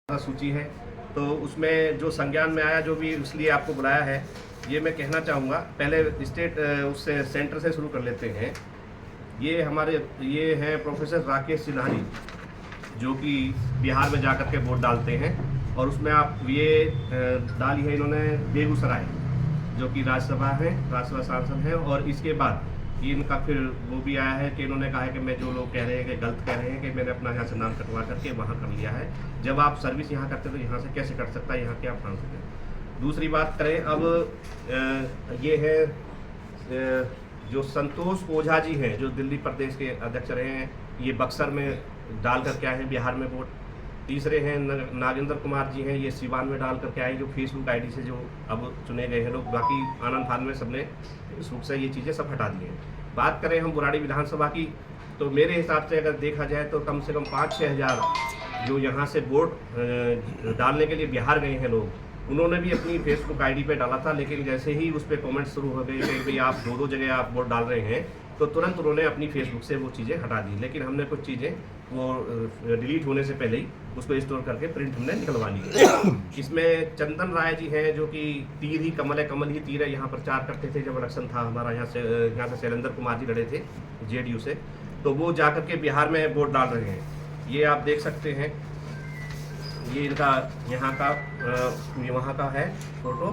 सूची है, तो उसमें जो संज्ञान में आया, जो भी इसलिए आपको बुलाया है, ये मैं कहना चाहूँगा। पहले स्टेट उससे सेंटर से शुरू कर लेते हैं। ये हैं प्रोफेसर राकेश सिन्हा जी, जो कि बिहार में जाकर के वोट डालते हैं। और उसमें आप ये डाली है इन्होंने बेगूसराय, जो कि राज्यसभा सांसद हैं। और इसके बाद इनका फिर वो भी आया है कि इन्होंने कहा है कि मैं जो लोग कह रहे हैं कि गलत कह रहे हैं कि मैंने अपना यहाँ से नाम कटवा करके वहाँ कर लिया है। जब आप सर्विस यहाँ करते तो यहाँ से कैसे कट सकता है, यहाँ के आप सांसद हैं। दूसरी बात करें, अब ये है जो संतोष ओझा जी हैं, जो दिल्ली प्रदेश के अध्यक्ष रहे हैं, ये बक्सर में डाल करके आए हैं बिहार में वोट। तीसरे हैं नागेंद्र कुमार जी हैं, ये सिवान में डाल करके आए, जो फेसबुक आईडी से जो अब चुने गए हैं लोग। बाकी आनंद फान में सबने फेसबुक से ये चीज़ें सब हटा दी हैं। बात करें हम बुराड़ी विधानसभा की, तो मेरे हिसाब से अगर देखा जाए तो कम से कम 5-6 हज़ार जो यहाँ से वोट डालने के लिए बिहार गए हैं लोग, उन्होंने भी अपनी फेसबुक आईडी पे डाला था। लेकिन जैसे ही उस पर कॉमेंट शुरू हो गए कि भाई आप दो जगह आप वोट डाल रहे हैं, तो तुरंत उन्होंने अपनी फेसबुक से वो चीज़ें हटा दी। लेकिन हमने कुछ चीज़ें वो डिलीट होने से पहले ही उसको स्टोर करके प्रिंट हमने निकलवा ली। इसमें चंदन राय जी हैं, जो कि तीर ही कमल है, कमल ही तीर है, यहाँ प्रचार करते थे जब इलेक्शन था हमारा। यहाँ से शैलेंद्र कुमार जी लड़े थे जेडीयू से, तो वो जाकर के बिहार में वोट डाल रहे हैं। ये आप देख सकते हैं, ये इनका यहाँ का वहाँ का है फोटो,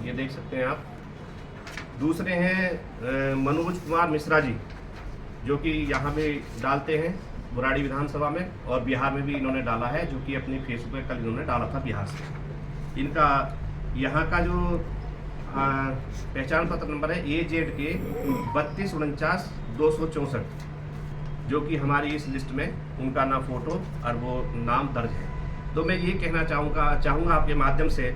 ये देख सकते हैं आप। दूसरे हैं मनोज कुमार मिश्रा जी, जो कि यहाँ पे डालते हैं बुराड़ी विधानसभा में, और बिहार में भी इन्होंने डाला है, जो कि अपनी फेसबुक पे कल इन्होंने डाला था बिहार से। इनका यहाँ का जो पहचान पत्र नंबर है AZK 3249-264, जो कि हमारी इस लिस्ट में उनका ना फोटो और वो नाम दर्ज है। तो मैं ये कहना चाहूँगा आपके माध्यम से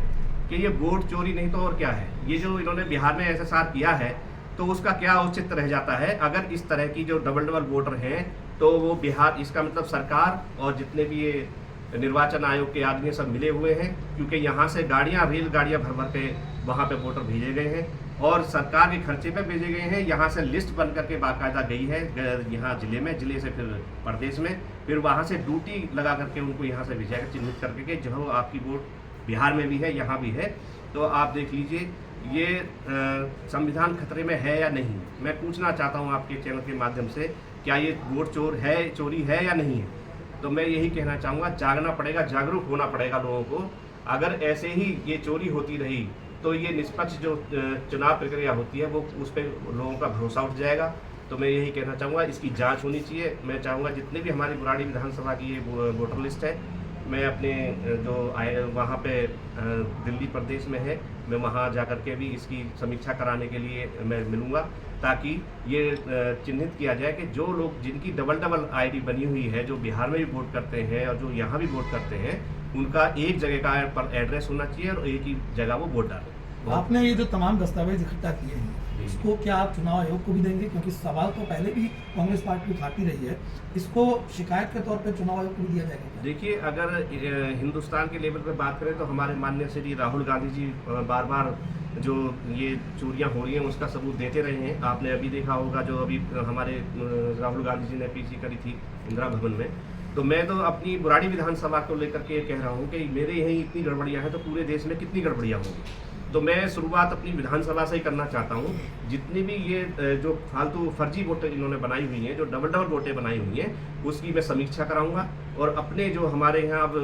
कि ये वोट चोरी नहीं तो और क्या है। ये जो इन्होंने बिहार में SSR किया है, तो उसका क्या औचित्य रह जाता है अगर इस तरह की जो डबल वोटर हैं, तो वो बिहार, इसका मतलब सरकार और जितने भी ये निर्वाचन आयोग के आदमी सब मिले हुए हैं, क्योंकि यहाँ से रेल गाड़ियाँ भर भर के वहाँ पे वोटर भेजे गए हैं और सरकार के खर्चे पे भेजे गए हैं। यहाँ से लिस्ट बन करके बाकायदा गई है यहाँ जिले में, जिले से फिर प्रदेश में, फिर वहाँ से ड्यूटी लगा करके उनको यहाँ से भेजा चिन्हित करके कि जो आपकी वोट बिहार में भी है, यहाँ भी है। तो आप देख लीजिए, ये संविधान खतरे में है या नहीं। मैं पूछना चाहता हूँ आपके चैनल के माध्यम से, क्या ये वोट चोरी है या नहीं है। तो मैं यही कहना चाहूँगा, जागना पड़ेगा, जागरूक होना पड़ेगा लोगों को। अगर ऐसे ही ये चोरी होती रही तो ये निष्पक्ष जो चुनाव प्रक्रिया होती है, वो उस पर लोगों का भरोसा उठ जाएगा। तो मैं यही कहना चाहूँगा, इसकी जांच होनी चाहिए। मैं चाहूँगा जितने भी हमारी बुराड़ी विधानसभा की ये वोटर लिस्ट है, मैं अपने जो वहाँ पे दिल्ली प्रदेश में है, मैं वहाँ जाकर के भी इसकी समीक्षा कराने के लिए मैं मिलूँगा, ताकि ये चिन्हित किया जाए कि जो लोग जिनकी डबल आईडी बनी हुई है, जो बिहार में भी वोट करते हैं और जो यहाँ भी वोट करते हैं, उनका एक जगह का पर एड्रेस होना चाहिए और एक ही जगह वो वोट डालें। आपने ये जो तमाम दस्तावेज इकट्ठा किए हैं, इसको क्या आप चुनाव आयोग को भी देंगे? क्योंकि सवाल तो पहले भी कांग्रेस पार्टी उठाती रही है, इसको शिकायत के तौर पे चुनाव आयोग को भी दिया जाएगा? देखिए, अगर हिंदुस्तान के लेवल पे बात करें तो हमारे माननीय श्री राहुल गांधी जी बार बार जो ये चोरियां हो रही हैं उसका सबूत देते रहे हैं। आपने अभी देखा होगा, जो अभी हमारे राहुल गांधी जी ने पीसी करी थी इंदिरा भवन में। तो मैं तो अपनी बुराड़ी विधानसभा को लेकर के कह रहा हूँ कि मेरे यहीं इतनी गड़बड़ियाँ हैं, तो पूरे देश में कितनी गड़बड़ियाँ होंगी। तो मैं शुरुआत अपनी विधानसभा से ही करना चाहता हूँ। जितनी भी ये जो फालतू फर्जी वोटें इन्होंने बनाई हुई हैं, जो डबल वोटें बनाई हुई हैं, उसकी मैं समीक्षा कराऊंगा। और अपने जो हमारे यहाँ अब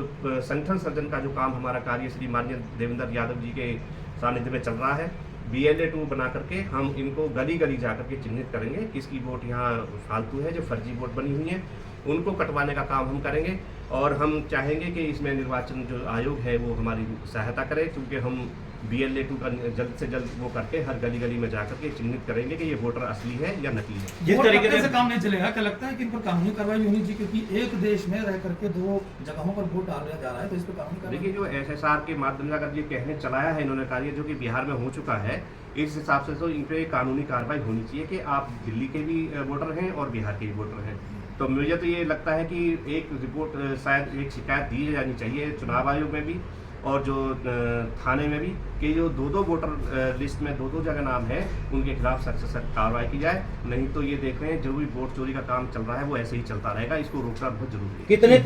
संगठन सर्जन का जो काम, हमारा कार्य श्री माननीय देवेंद्र यादव जी के सानिध्य में चल रहा है, BLA 2 बना करके हम इनको गली गली जा करके चिन्हित करेंगे किसकी वोट यहाँ फालतू है, जो फर्जी वोट बनी हुई है, उनको कटवाने का काम हम करेंगे। और हम चाहेंगे कि इसमें निर्वाचन जो आयोग है वो हमारी सहायता करे, क्योंकि हम BLA 2 का जल्द से जल्द वो करके हर गली गली में जाकर के चिन्हित करेंगे कि ये वोटर असली है या नकली है। जिस तरीके से काम नहीं चलेगा, क्या लगता है कि इन पर कानूनी कार्रवाई होनी चाहिए? क्योंकि एक देश में रह करके 2 जगहों पर वोट डाला जा रहा है, तो इस पर कानूनी कार्रवाई। देखिए, जो SSR के माध्यम से अगर ये कहने चलाया है इन्होंने कार्य, जो कि बिहार में हो चुका है, इस हिसाब से तो इन पर कानूनी कार्रवाई होनी चाहिए कि आप दिल्ली के भी वोटर हैं और बिहार के भी वोटर हैं। तो मुझे तो ये लगता है कि एक रिपोर्ट, शायद एक शिकायत दी जानी चाहिए चुनाव आयोग में भी और जो थाने में भी, कि जो 2 वोटर लिस्ट में 2 जगह नाम है, उनके खिलाफ सख्त से सख्त कार्रवाई की जाए। नहीं तो ये देख रहे हैं, जो भी वोट चोरी का काम चल रहा है वो ऐसे ही चलता रहेगा। इसको रोकना बहुत जरूरी है। कितने